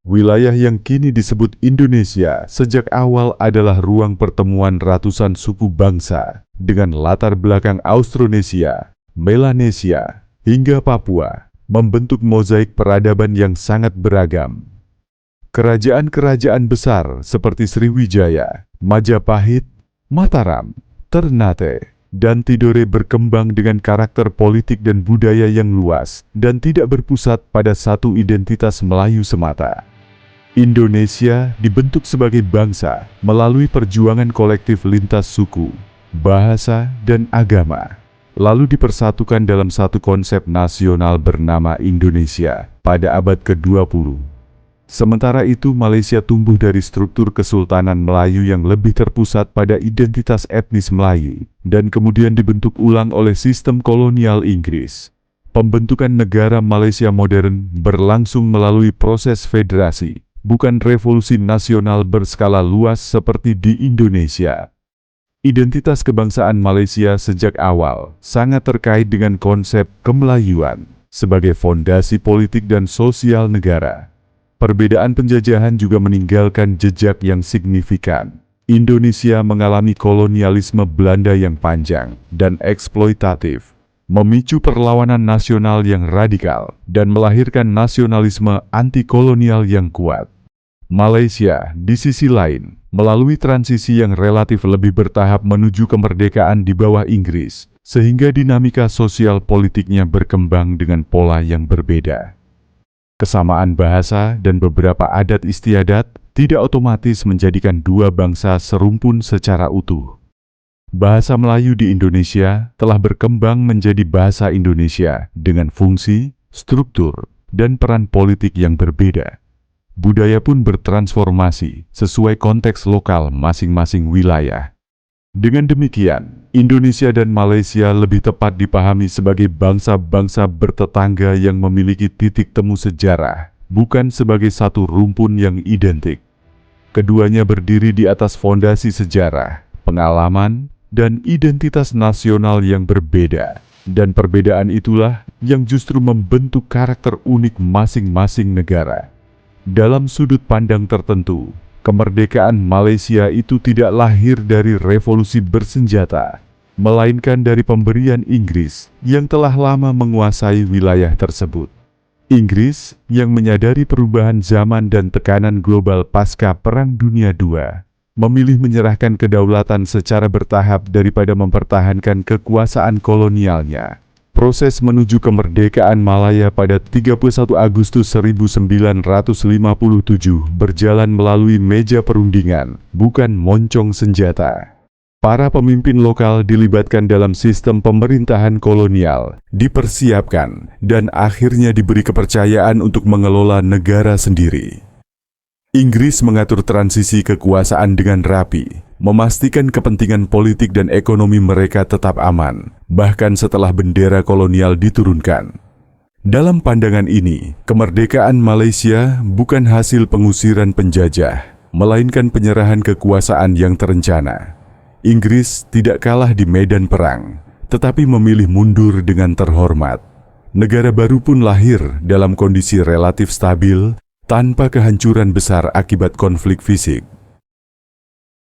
Wilayah yang kini disebut Indonesia sejak awal adalah ruang pertemuan ratusan suku bangsa dengan latar belakang Austronesia, Melanesia, hingga Papua, membentuk mozaik peradaban yang sangat beragam. Kerajaan-kerajaan besar seperti Sriwijaya, Majapahit, Mataram, Ternate, dan Tidore berkembang dengan karakter politik dan budaya yang luas dan tidak berpusat pada satu identitas Melayu semata. Indonesia dibentuk sebagai bangsa melalui perjuangan kolektif lintas suku, bahasa, dan agama, lalu dipersatukan dalam satu konsep nasional bernama Indonesia pada abad ke-20. Sementara itu, Malaysia tumbuh dari struktur Kesultanan Melayu yang lebih terpusat pada identitas etnis Melayu, dan kemudian dibentuk ulang oleh sistem kolonial Inggris. Pembentukan negara Malaysia modern berlangsung melalui proses federasi, bukan revolusi nasional berskala luas seperti di Indonesia. Identitas kebangsaan Malaysia sejak awal sangat terkait dengan konsep kemelayuan sebagai fondasi politik dan sosial negara. Perbedaan penjajahan juga meninggalkan jejak yang signifikan. Indonesia mengalami kolonialisme Belanda yang panjang dan eksploitatif, memicu perlawanan nasional yang radikal dan melahirkan nasionalisme anti-kolonial yang kuat. Malaysia, di sisi lain, melalui transisi yang relatif lebih bertahap menuju kemerdekaan di bawah Inggris, sehingga dinamika sosial politiknya berkembang dengan pola yang berbeda. Kesamaan bahasa dan beberapa adat istiadat tidak otomatis menjadikan dua bangsa serumpun secara utuh. Bahasa Melayu di Indonesia telah berkembang menjadi bahasa Indonesia dengan fungsi, struktur, dan peran politik yang berbeda. Budaya pun bertransformasi sesuai konteks lokal masing-masing wilayah. Dengan demikian, Indonesia dan Malaysia lebih tepat dipahami sebagai bangsa-bangsa bertetangga yang memiliki titik temu sejarah, bukan sebagai satu rumpun yang identik. Keduanya berdiri di atas fondasi sejarah, pengalaman, dan identitas nasional yang berbeda. Dan perbedaan itulah yang justru membentuk karakter unik masing-masing negara. Dalam sudut pandang tertentu, kemerdekaan Malaysia itu tidak lahir dari revolusi bersenjata, melainkan dari pemberian Inggris yang telah lama menguasai wilayah tersebut. Inggris yang menyadari perubahan zaman dan tekanan global pasca Perang Dunia II, memilih menyerahkan kedaulatan secara bertahap daripada mempertahankan kekuasaan kolonialnya. Proses menuju kemerdekaan Malaya pada 31 Agustus 1957 berjalan melalui meja perundingan, bukan moncong senjata. Para pemimpin lokal dilibatkan dalam sistem pemerintahan kolonial, dipersiapkan, dan akhirnya diberi kepercayaan untuk mengelola negara sendiri. Inggris mengatur transisi kekuasaan dengan rapi, memastikan kepentingan politik dan ekonomi mereka tetap aman, bahkan setelah bendera kolonial diturunkan. Dalam pandangan ini, kemerdekaan Malaysia bukan hasil pengusiran penjajah, melainkan penyerahan kekuasaan yang terencana. Inggris tidak kalah di medan perang, tetapi memilih mundur dengan terhormat. Negara baru pun lahir dalam kondisi relatif stabil, tanpa kehancuran besar akibat konflik fisik.